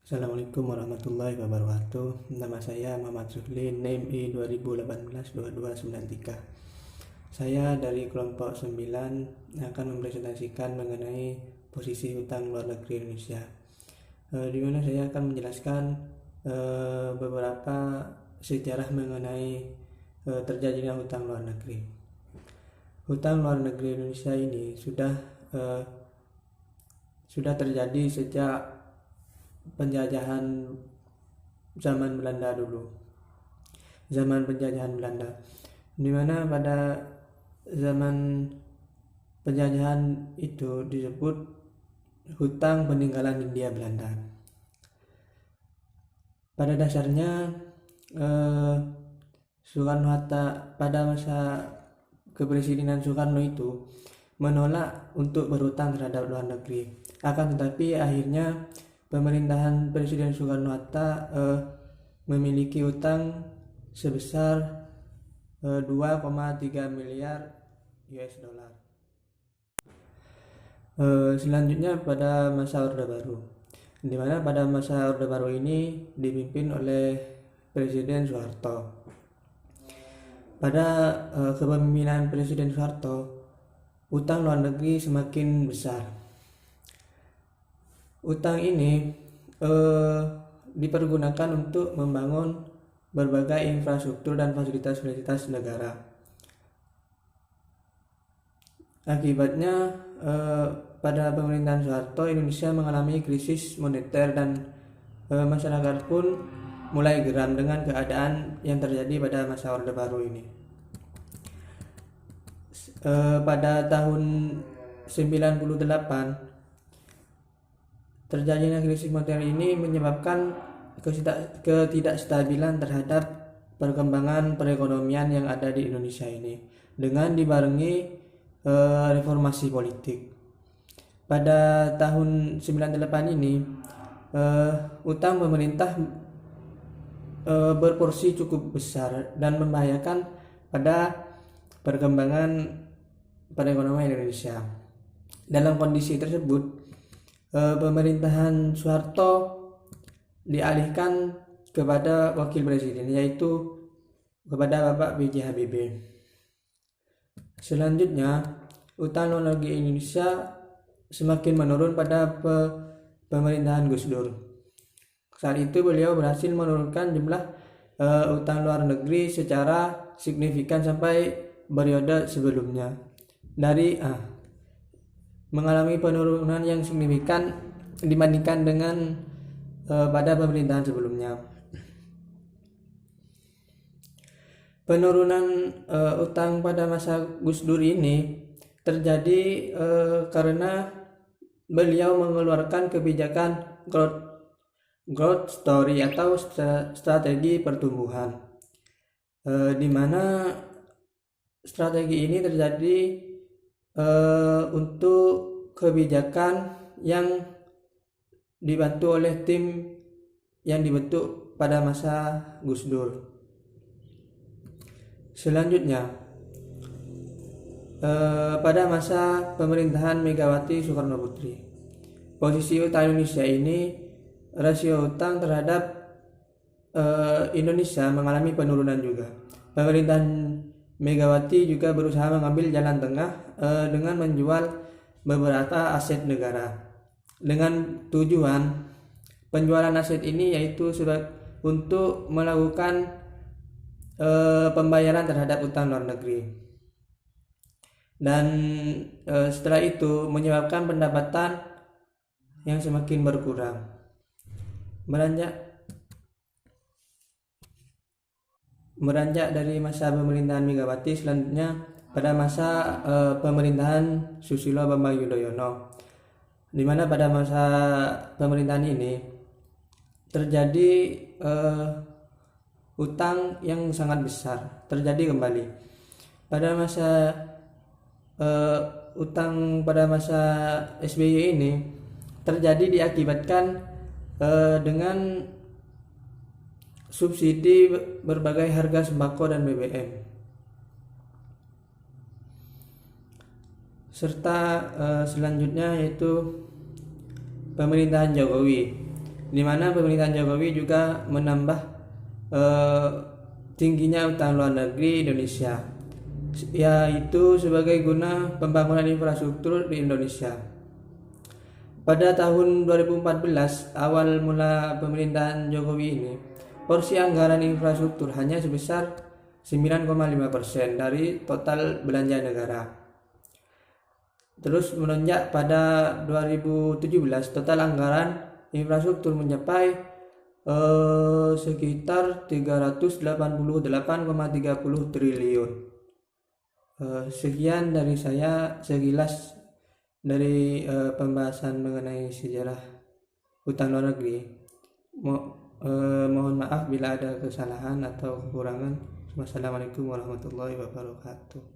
Assalamualaikum warahmatullahi wabarakatuh. Nama saya Muhammad Zuhli, NIM I 2018-2293. Saya dari kelompok 9 akan mempresentasikan mengenai posisi hutang luar negeri Indonesia. Di mana saya akan menjelaskan beberapa sejarah mengenai terjadinya hutang luar negeri. Hutang luar negeri Indonesia ini sudah terjadi sejak penjajahan zaman Belanda dulu. Zaman penjajahan Belanda, di mana pada zaman penjajahan itu disebut hutang peninggalan Hindia Belanda. Pada dasarnya Soekarno-Hatta pada masa kepresidenan Soekarno itu menolak untuk berhutang terhadap luar negeri. Akan tetapi akhirnya pemerintahan Presiden Soekarno-Hatta memiliki hutang sebesar 2,3 miliar US dollar. Selanjutnya pada masa Orde Baru, di mana pada masa Orde Baru ini dipimpin oleh Presiden Soeharto. Pada kepemimpinan Presiden Soeharto, hutang luar negeri semakin besar. Utang ini dipergunakan untuk membangun berbagai infrastruktur dan fasilitas-fasilitas negara. Akibatnya pada pemerintahan Soeharto, Indonesia mengalami krisis moneter dan masyarakat pun mulai geram dengan keadaan yang terjadi pada masa Orde Baru ini. Pada tahun 98, terjadinya krisis moneter ini menyebabkan ketidakstabilan terhadap perkembangan perekonomian yang ada di Indonesia ini, dengan dibarengi reformasi politik. Pada tahun 98 ini utang pemerintah berporsi cukup besar dan membahayakan pada perkembangan perekonomian Indonesia. Dalam kondisi tersebut, pemerintahan Soeharto dialihkan kepada wakil presiden, yaitu kepada Bapak B.J. Habibie. Selanjutnya, utang luar negeri Indonesia semakin menurun pada pemerintahan Gus Dur. Saat itu beliau berhasil menurunkan jumlah utang luar negeri secara signifikan sampai periode sebelumnya, dari mengalami penurunan yang signifikan dibandingkan dengan pada pemerintahan sebelumnya. Penurunan utang pada masa Gus Dur ini terjadi karena beliau mengeluarkan kebijakan growth story atau strategi pertumbuhan, di mana strategi ini terjadi untuk kebijakan yang dibantu oleh tim yang dibentuk pada masa Gus Dur. Selanjutnya, pada masa pemerintahan Megawati Soekarno Putri, posisi utang Indonesia ini, rasio utang terhadap Indonesia mengalami penurunan juga. Pemerintahan Megawati juga berusaha mengambil jalan tengah dengan menjual beberapa aset negara, dengan tujuan penjualan aset ini yaitu untuk melakukan pembayaran terhadap utang luar negeri, dan setelah itu menyebabkan pendapatan yang semakin berkurang. Beranjak dari masa pemerintahan Megawati, selanjutnya pada masa pemerintahan Susilo Bambang Yudhoyono, di mana pada masa pemerintahan ini terjadi hutang yang sangat besar terjadi kembali. Pada masa utang pada masa SBY ini terjadi diakibatkan dengan subsidi berbagai harga sembako dan BBM, serta selanjutnya yaitu pemerintahan Jokowi. di mana pemerintahan Jokowi juga menambah tingginya utang luar negeri Indonesia, yaitu sebagai guna pembangunan infrastruktur di Indonesia. Pada tahun 2014, awal mula pemerintahan Jokowi ini, porsi anggaran infrastruktur hanya sebesar 9,5% dari total belanja negara. Terus menonjak pada 2017, total anggaran infrastruktur mencapai sekitar 388,30 triliun. Sekian dari saya sekilas dari pembahasan mengenai sejarah utang luar negeri. Mohon maaf bila ada kesalahan atau kekurangan. Wassalamualaikum warahmatullahi wabarakatuh.